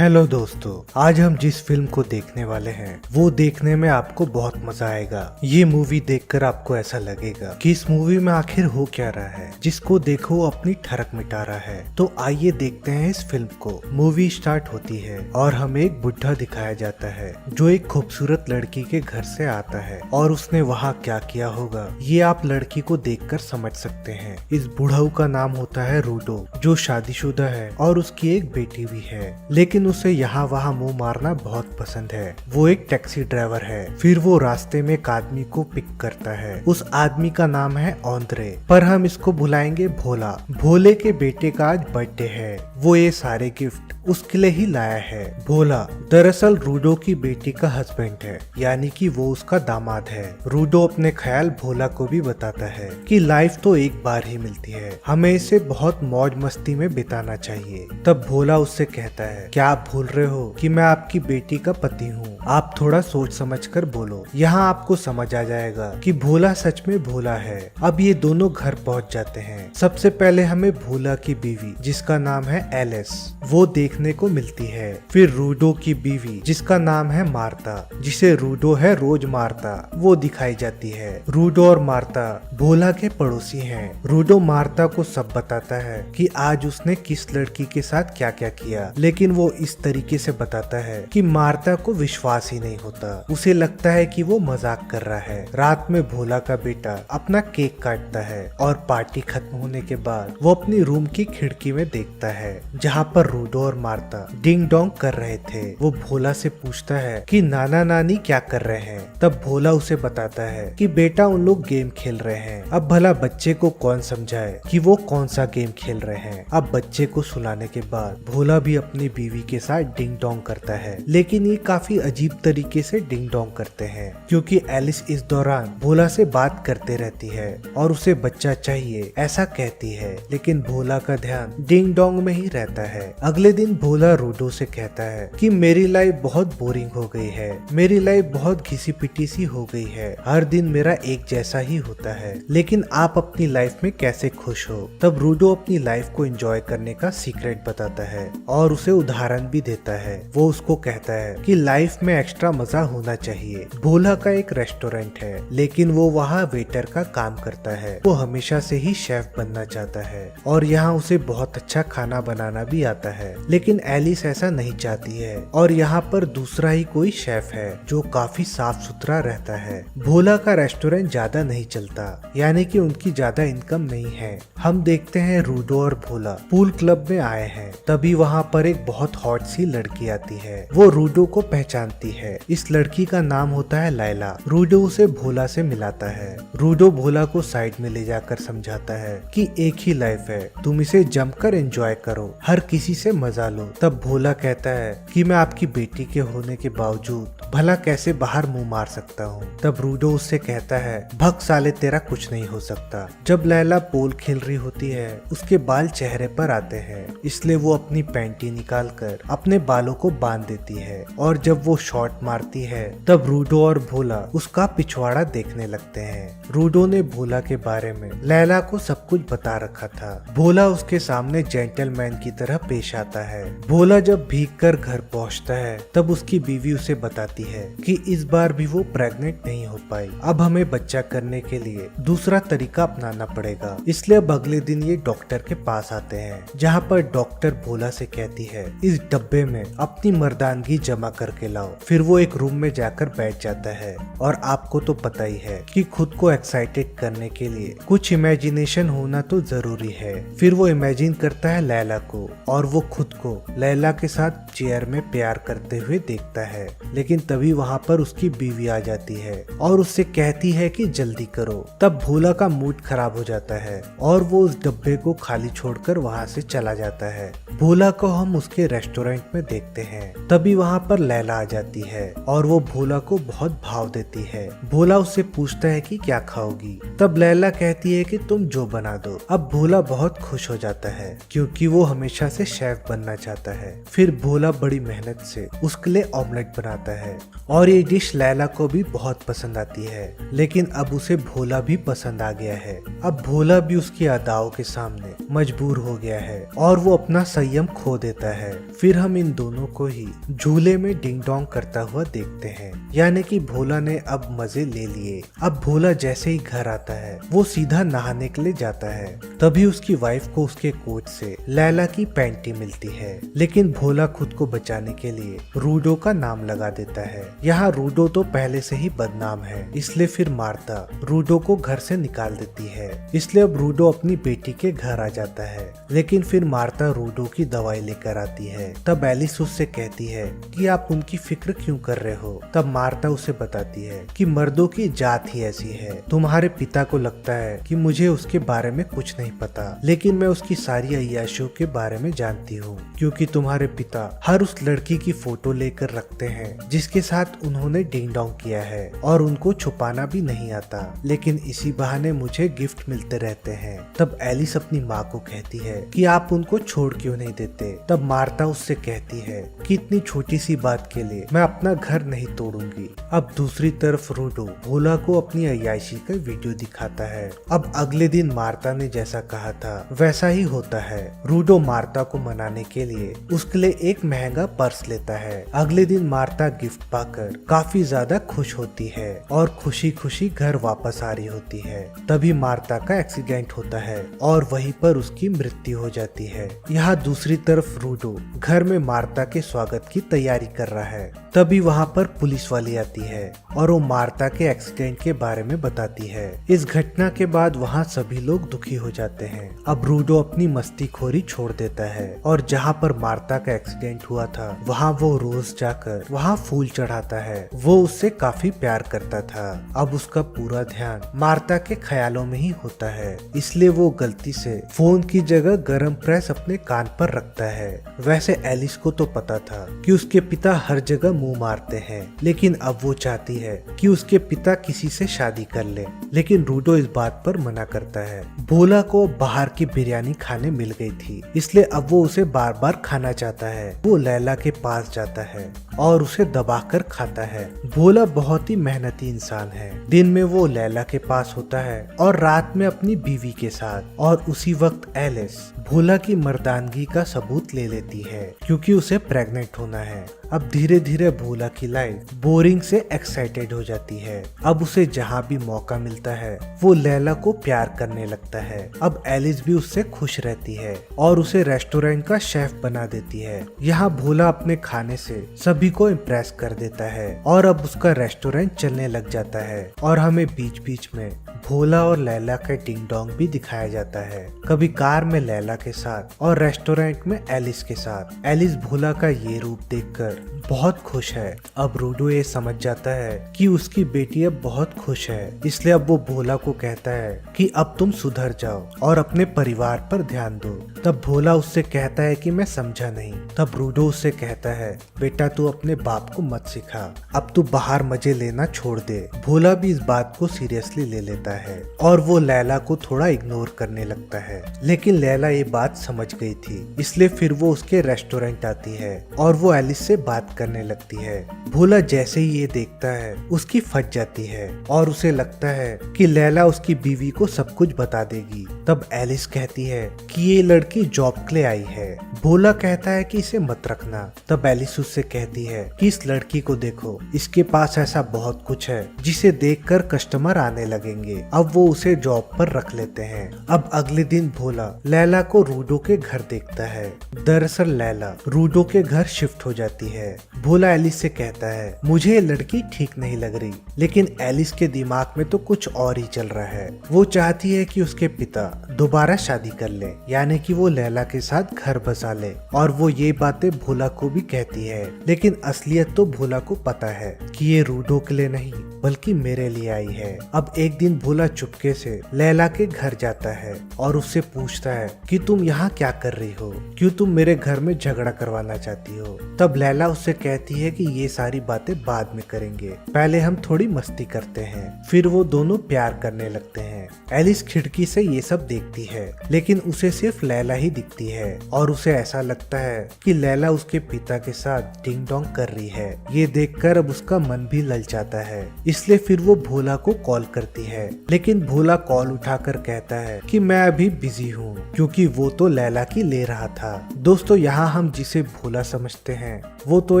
Hello दोस्तों, आज हम जिस फिल्म को देखने वाले हैं वो देखने में आपको बहुत मजा आएगा। ये मूवी देखकर आपको ऐसा लगेगा कि इस मूवी में आखिर हो क्या रहा है, जिसको देखो वो अपनी ठरक मिटा रहा है। तो आइए देखते हैं इस फिल्म को। मूवी स्टार्ट होती है और हमें एक बुढ़ा दिखाया जाता है जो एक खूबसूरत लड़की के घर से आता है और उसने वहाँ क्या किया होगा ये आप लड़की को देखकर समझ सकते हैं। इस बुढ़ाऊ का नाम होता है रूडो, जो शादीशुदा है और उसकी एक बेटी भी है, लेकिन उसे यहाँ वहाँ मुंह मारना बहुत पसंद है। वो एक टैक्सी ड्राइवर है। फिर वो रास्ते में एक आदमी को पिक करता है। उस आदमी का नाम है औंद्रे, पर हम इसको बुलाएंगे भोला। भोले के बेटे का आज बर्थडे है। वो ये सारे गिफ्ट उसके लिए ही लाया है। भोला दरअसल रूडो की बेटी का हस्बैंड है, यानी कि वो उसका दामाद है। रूडो अपने ख्याल भोला को भी बताता है कि लाइफ तो एक बार ही मिलती है, हमें इसे बहुत मौज मस्ती में बिताना चाहिए। तब भोला उससे कहता है, क्या आप भूल रहे हो कि मैं आपकी बेटी का पति हूँ? आप थोड़ा सोच समझ कर बोलो। यहाँ आपको समझ आ जाएगा कि भोला सच में भोला है। अब ये दोनों घर पहुँच जाते हैं। सबसे पहले हमें भोला की बीवी, जिसका नाम है एलिस, वो देखने को मिलती है। फिर रूडो की बीवी, जिसका नाम है मार्ता, जिसे रूडो है रोज मारता, वो दिखाई जाती है। रूडो और मार्ता भोला के पड़ोसी हैं। रूडो मार्ता को सब बताता है कि आज उसने किस लड़की के साथ क्या क्या किया, लेकिन वो इस तरीके से बताता है कि मार्ता को विश्वास ही नहीं होता। उसे लगता है कि वो मजाक कर रहा है। रात में भोला का बेटा अपना केक काटता है और पार्टी खत्म होने के बाद वो अपनी रूम की खिड़की में देखता है जहाँ पर रूडो और मार्ता डिंग डोंग कर रहे थे। वो भोला से पूछता है कि नाना नानी क्या कर रहे हैं। तब भोला उसे बताता है कि बेटा उन लोग गेम खेल रहे हैं। अब भला बच्चे को कौन समझाए कि वो कौन सा गेम खेल रहे हैं। अब बच्चे को सुनाने के बाद भोला भी अपनी बीवी के साथ डिंग डोंग करता है, लेकिन ये काफी अजीब तरीके से डिंग डोंग करते हैं, क्योंकि एलिस इस दौरान भोला से बात करते रहती है और उसे बच्चा चाहिए ऐसा कहती है, लेकिन भोला का ध्यान डिंग डोंग में ही रहता है। अगले दिन भोला रूडो से कहता है कि मेरी लाइफ बहुत बोरिंग हो गई है, मेरी लाइफ बहुत घिसी पिटी सी हो गई है, हर दिन मेरा एक जैसा ही होता है, लेकिन आप अपनी लाइफ में कैसे खुश हो। तब रूडो अपनी लाइफ को एंजॉय करने का सीक्रेट बताता है और उसे उदाहरण भी देता है। वो उसको कहता है कि लाइफ में एक्स्ट्रा मजा होना चाहिए। भोला का एक रेस्टोरेंट है, लेकिन वो वहाँ वेटर का काम करता है। वो हमेशा से ही शेफ बनना चाहता है और यहाँ उसे बहुत अच्छा खाना बनाना भी आता है, लेकिन एलिस ऐसा नहीं चाहती है और यहाँ पर दूसरा ही कोई शेफ है जो काफी साफ सुथरा रहता है। भोला का रेस्टोरेंट ज्यादा नहीं चलता, यानी कि उनकी ज्यादा इनकम नहीं है। हम देखते हैं रूडो और भोला पूल क्लब में आए हैं। तभी वहाँ पर एक बहुत हॉट सी लड़की आती है। वो रूडो को पहचानती है। इस लड़की का नाम होता है लैला। रूडो उसे भोला से मिलाता है। रूडो भोला को साइड में ले जाकर समझाता है कि एक ही लाइफ है, तुम इसे जमकर एंजॉय करो, हर किसी से मजा लो। तब भोला कहता है कि मैं आपकी बेटी के होने के बावजूद भला कैसे बाहर मुंह मार सकता हूँ। तब रूडो उससे कहता है भग साले, तेरा कुछ नहीं हो सकता। जब लैला पोल खेल रही होती है उसके बाल चेहरे पर आते हैं, इसलिए वो अपनी पैंटी निकाल कर अपने बालों को बांध देती है और जब वो शॉट मारती है तब रूडो और भोला उसका पिछवाड़ा देखने लगते हैं। रूडो ने भोला के बारे में लैला को सब कुछ बता रखा था। भोला उसके सामने जेंटलमैन की तरह पेश आता है। भोला जब भीग कर घर पहुंचता है तब उसकी बीवी उसे बताती है कि इस बार भी वो प्रेग्नेंट नहीं हो पाई। अब हमें बच्चा करने के लिए दूसरा तरीका अपनाना पड़ेगा। इसलिए अब अगले दिन ये डॉक्टर के पास आते हैं, जहाँ पर डॉक्टर भोला से कहती है इस डब्बे में अपनी मर्दानगी जमा करके लाओ। फिर वो एक रूम में जाकर बैठ जाता है और आपको तो पता ही है कि खुद को एक्साइटेड करने के लिए कुछ इमेजिनेशन होना तो जरूरी है। फिर वो इमेजिन करता है लैला को और वो खुद को लैला के साथ चेयर में प्यार करते हुए देखता है, लेकिन तभी वहाँ पर उसकी बीवी आ जाती है और उससे कहती है कि जल्दी करो। तब भोला का मूड खराब हो जाता है और वो उस डब्बे को खाली छोड़कर वहाँ से चला जाता है। भोला को हम उसके रेस्टोरेंट में देखते हैं। तभी वहाँ पर लैला आ जाती है और वो भोला को बहुत भाव देती है। भोला उससे पूछता है कि क्या खाओगी। तब लैला कहती है कि तुम जो बना दो। अब भोला बहुत खुश हो जाता है क्योंकि वो हमेशा से शेफ बनना चाहता है। फिर भोला बड़ी मेहनत से उसके लिए ऑमलेट बनाता है और ये डिश लैला को भी बहुत पसंद आती है, लेकिन अब उसे भोला भी पसंद आ गया है। अब भोला भी उसकी अदाओं के सामने मजबूर हो गया है और वो अपना संयम खो देता है। फिर फिर हम इन दोनों को ही झूले में डिंग डोंग करता हुआ देखते हैं, यानी कि भोला ने अब मजे ले लिए। अब भोला जैसे ही घर आता है वो सीधा नहाने के लिए जाता है। तभी उसकी वाइफ को उसके कोच से लैला की पैंटी मिलती है, लेकिन भोला खुद को बचाने के लिए रूडो का नाम लगा देता है। यहाँ रूडो तो पहले से ही बदनाम है, इसलिए फिर मार्ता रूडो को घर से निकाल देती है। इसलिए अब रूडो अपनी बेटी के घर आ जाता है, लेकिन फिर मार्ता रूडो की दवाई लेकर आती है। तब एलिस उससे कहती है कि आप उनकी फिक्र क्यों कर रहे हो। तब मार्ता उसे बताती है कि मर्दों की जात ही ऐसी है। तुम्हारे पिता को लगता है कि मुझे उसके बारे में कुछ नहीं पता, लेकिन मैं उसकी सारी अय्याशियों के बारे में जानती हूँ, क्योंकि तुम्हारे पिता हर उस लड़की की फोटो लेकर रखते हैं जिसके साथ उन्होंने डिंग डोंग किया है, और उनको छुपाना भी नहीं आता, लेकिन इसी बहाने मुझे गिफ्ट मिलते रहते हैं। तब एलिस अपनी माँ को कहती है कि आप उनको छोड़ क्यों नहीं देते। तब मार्ता उससे कहती है कि इतनी छोटी सी बात के लिए मैं अपना घर नहीं तोड़ूंगी। अब दूसरी तरफ रूडो भोला को अपनी अय्याशी का वीडियो दिखाता है। अब अगले दिन मार्ता ने जैसा कहा था वैसा ही होता है। रूडो मार्ता को मनाने के लिए उसके लिए एक महंगा पर्स लेता है। अगले दिन मार्ता गिफ्ट पाकर काफी ज्यादा खुश होती है और खुशी खुशी घर वापस आ रही होती है। तभी मार्ता का एक्सीडेंट होता है और वहीं पर उसकी मृत्यु हो जाती है। यहाँ दूसरी तरफ रूडो घर में मार्ता के स्वागत की तैयारी कर रहा है। तभी वहाँ पर पुलिस वाली आती है और वो मार्ता के एक्सीडेंट के बारे में बताती है। इस घटना के बाद वहाँ सभी लोग दुखी हो जाते हैं। अब रूडो अपनी मस्तीखोरी छोड़ देता है और जहाँ पर मार्ता का एक्सीडेंट हुआ था वहाँ वो रोज जाकर वहाँ फूल चढ़ाता है। वो उससे काफी प्यार करता था। अब उसका पूरा ध्यान मार्ता के ख्यालों में ही होता है, इसलिए वो गलती से फोन की जगह गरम प्रेस अपने कान पर रखता है। वैसे एलिस को तो पता था कि उसके पिता हर जगह मुंह मारते हैं, लेकिन अब वो चाहती है कि उसके पिता किसी से शादी कर ले, लेकिन रूडो इस बात पर मना करता है। भोला को बाहर की बिरयानी खाने मिल गई थी, इसलिए अब वो उसे बार बार खाना चाहता है। वो लैला के पास जाता है और उसे दबाकर खाता है। भोला बहुत ही मेहनती इंसान है। दिन में वो लैला के पास होता है और रात में अपनी बीवी के साथ। और उसी वक्त एलिस भोला की मर्दानगी का सबूत ले लेती है, क्योंकि उसे प्रेग्नेंट होना है। अब धीरे धीरे भोला की लाइफ बोरिंग से एक्साइटेड हो जाती है। अब उसे जहाँ भी मौका मिलता है वो लैला को प्यार करने लगता है। अब एलिस भी उससे खुश रहती है और उसे रेस्टोरेंट का शेफ बना देती है। यहाँ भोला अपने खाने से सभी को इम्प्रेस कर देता है और अब उसका रेस्टोरेंट चलने लग जाता है। और हमें बीच बीच में भोला और लैला का डिंग डोंग भी दिखाया जाता है, कभी कार में लैला के साथ और रेस्टोरेंट में एलिस के साथ। एलिस भोला का ये रूप देखकर बहुत खुश है। अब रूडो ये समझ जाता है कि उसकी बेटी अब बहुत खुश है, इसलिए अब वो भोला को कहता है कि अब तुम सुधर जाओ और अपने परिवार पर ध्यान दो। तब भोला उससे कहता है कि मैं समझा नहीं। तब रूडो उससे कहता है बेटा तू अपने बाप को मत सिखा, अब तू बाहर मजे लेना छोड़ दे। भोला भी इस बात को सीरियसली ले लेता है और वो लैला को थोड़ा इग्नोर करने लगता है, लेकिन लैला ये बात समझ गई थी, इसलिए फिर वो उसके रेस्टोरेंट आती है और वो एलिस से बात करने लगती है। भोला जैसे ही ये देखता है उसकी फट जाती है और उसे लगता है कि लैला उसकी बीवी को सब कुछ बता देगी। तब एलिस कहती है कि ये लड़की जॉब के लिए आई है। भोला कहता है कि इसे मत रखना। तब एलिस उससे कहती है कि इस लड़की को देखो, इसके पास ऐसा बहुत कुछ है जिसे देखकर कस्टमर आने लगेंगे। अब वो उसे जॉब पर रख लेते हैं। अब अगले दिन भोला लैला को रूडो के घर देखता है। दरअसल लैला रूडो के घर शिफ्ट हो जाती है। भोला एलिस से कहता है मुझे ये लड़की ठीक नहीं लग रही, लेकिन एलिस के दिमाग में तो कुछ और ही चल रहा है। वो चाहती है कि उसके पिता दोबारा शादी कर ले, यानी कि वो लैला के साथ घर बसा ले, और वो ये बातें भोला को भी कहती है। लेकिन असलियत तो भोला को पता है कि ये रूडो के लिए नहीं बल्कि मेरे लिए आई है। अब एक दिन भोला चुपके से लैला के घर जाता है और उससे पूछता है कि तुम यहाँ क्या कर रही हो, क्यों तुम मेरे घर में झगड़ा करवाना चाहती हो। तब लैला उससे कहती है कि ये सारी बातें बाद में करेंगे, पहले हम थोड़ी मस्ती करते हैं। फिर वो दोनों प्यार करने लगते हैं एलिस खिड़की से ये सब देखती है, लेकिन उसे सिर्फ लैला ही दिखती है और उसे ऐसा लगता है कि लैला उसके पिता के साथ डिंग डोंग कर रही है। ये देखकर अब उसका मन भी ललचाता है, इसलिए फिर वो भोला को कॉल करती है, लेकिन भोला कॉल उठाकर कहता है कि मैं अभी बिजी हूँ, क्योंकि वो तो लैला की ले रहा था। दोस्तों, यहाँ हम जिसे भोला समझते हैं वो तो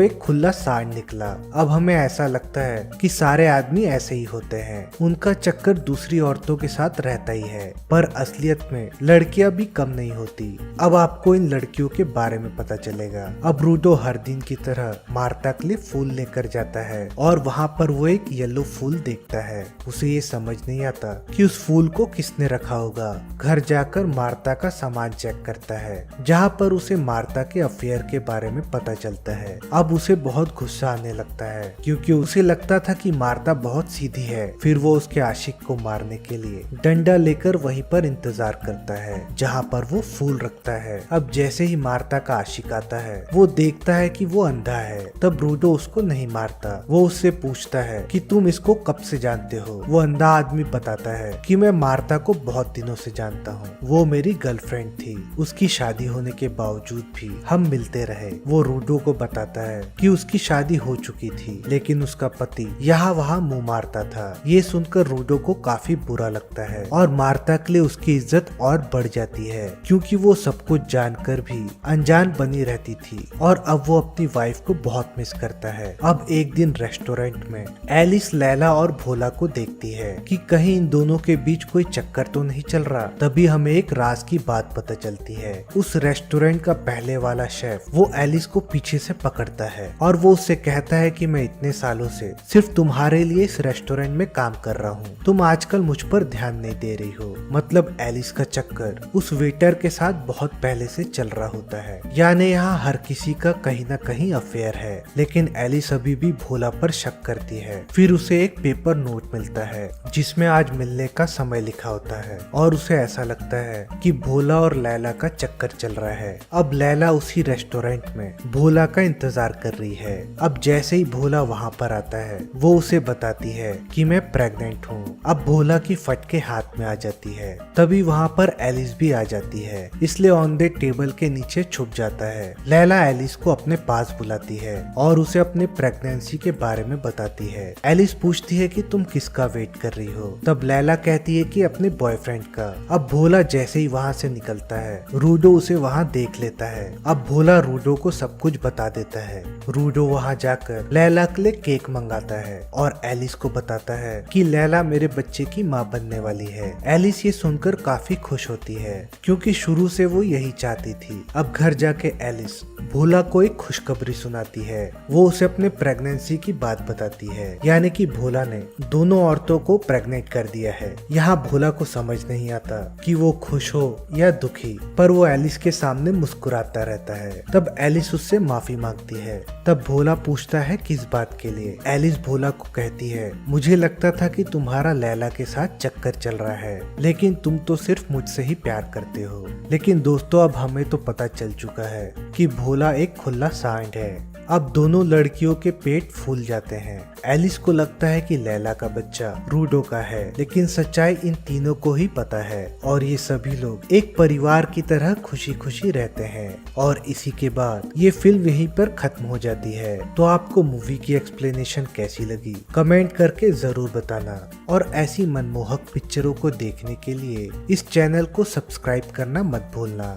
एक खुला सांड निकला। अब हमें ऐसा लगता है कि सारे आदमी ऐसे ही होते हैं, उनका चक्कर दूसरी औरतों के साथ रहता ही है, पर असलियत में लड़कियां भी कम नहीं होती। अब आपको इन लड़कियों के बारे में पता चलेगा। अब रूडो हर दिन की तरह मार्ता के लिए फूल लेकर जाता है और वहाँ पर वो एक येलो फूल देखता है। उसे ये समझ नहीं आता कि उस फूल को किसने रखा होगा। घर जाकर मार्ता का सामान चेक करता है, जहाँ पर उसे मार्ता के अफेयर के बारे में पता चलता है। अब उसे बहुत गुस्सा आने लगता है, क्योंकि उसे लगता था कि मार्ता बहुत सीधी है। फिर वो उसके आशिक को मारने के लिए डंडा लेकर वहीं पर इंतजार करता है जहाँ पर वो फूल रखता है। अब जैसे ही मार्ता का आशिक आता है, वो देखता है कि वो अंधा है। तब रूडो उसको नहीं मारता। वो उससे पूछता है कि तुम इसको कब से जानते हो। वो अंधा आदमी बताता है कि मैं मार्ता को बहुत दिनों से जानता हूँ, वो मेरी गर्लफ्रेंड थी। उसकी शादी होने के बावजूद भी हम मिलते रहे। वो रूडो को बताता है कि उसकी शादी हो चुकी थी, लेकिन उसका पति यहाँ वहाँ मुंह मारता था। ये सुनकर रूडो को काफी बुरा लगता है और मार्ता के लिए उसकी इज्जत और बढ़ जाती है, क्योंकि वो सब कुछ जानकर भी अनजान बनी रहती थी और अब वो अपनी वाइफ को बहुत मिस करता है। अब एक दिन रेस्टोरेंट में एलिस लैला और भोला को देखती है कि कहीं इन दोनों के बीच कोई चक्कर तो नहीं चल रहा। तभी हमें एक राज की बात पता चलती है। उस रेस्टोरेंट का पहले वाला शेफ वो एलिस को पीछे से पकड़ता है और वो उससे कहता है कि मैं इतने सालों से सिर्फ तुम्हारे लिए इस रेस्टोरेंट में काम कर रहा हूँ, तुम आजकल मुझ पर ध्यान नहीं दे रही हो। मतलब एलिस का चक्कर उस वेटर के साथ बहुत पहले से चल रहा होता है, यानी यहाँ हर किसी का कहीं ना कहीं अफेयर है। लेकिन एलिस अभी भी भोला पर शक करती है। फिर उसे एक पेपर नोट मिलता है जिसमें आज मिलने का समय लिखा होता है और उसे ऐसा लगता है कि भोला और लैला का चक्कर चल रहा है। अब लैला उसी रेस्टोरेंट में भोला का इंतजार कर रही है। अब जैसे ही भोला वहाँ पर आता है, वो उसे बताती है कि मैं प्रेग्नेंट हूँ। अब भोला की फटके हाथ में आ जाती है। तभी वहाँ पर एलिस भी आ जाती है, इसलिए ऑन द टेबल के नीचे छुप जाता है। लैला एलिस को अपने पास बुलाती है और उसे अपने प्रेगनेंसी के बारे में बताती है। एलिस पूछती है कि तुम किसका वेट कर रही हो। तब लैला कहती है कि अपने बॉयफ्रेंड का। अब भोला जैसे ही वहाँ से निकलता है, रूडो उसे वहाँ देख लेता है। अब भोला रूडो को सब कुछ बता देता है। रूडो वहाँ जाकर लैला के लिए केक मंगाता है और एलिस को बताता है कि लैला मेरे बच्चे की माँ बनने वाली है। एलिस ये सुनकर काफी खुश होती है, क्योंकि शुरू से वो यही चाहती थी। अब घर जाके एलिस भोला को एक खुशखबरी सुनाती है। वो उसे अपने प्रेगनेंसी की बात बताती है, यानी कि भोला ने दोनों औरतों को प्रेग्नेंट कर दिया है। यहाँ भोला को समझ नहीं आता कि वो खुश हो या दुखी, पर वो एलिस के सामने मुस्कुराता रहता है। तब एलिस उससे माफी मांगती है। तब भोला पूछता है किस बात के लिए। एलिस भोला को कहती है, मुझे लगता था कि तुम्हारा लैला के साथ चक्कर चल रहा है, लेकिन तुम तो सिर्फ मुझसे ही प्यार करते हो। लेकिन दोस्तों, अब हमें तो पता चल चुका है कि भोला एक खुला सांड है। अब दोनों लड़कियों के पेट फूल जाते हैं। एलिस को लगता है कि लैला का बच्चा रूडो का है, लेकिन सच्चाई इन तीनों को ही पता है और ये सभी लोग एक परिवार की तरह खुशी खुशी रहते हैं। और इसी के बाद ये फिल्म यहीं पर खत्म हो जाती है। तो आपको मूवी की एक्सप्लेनेशन कैसी लगी कमेंट करके जरूर बताना, और ऐसी मनमोहक पिक्चरों को देखने के लिए इस चैनल को सब्सक्राइब करना मत भूलना।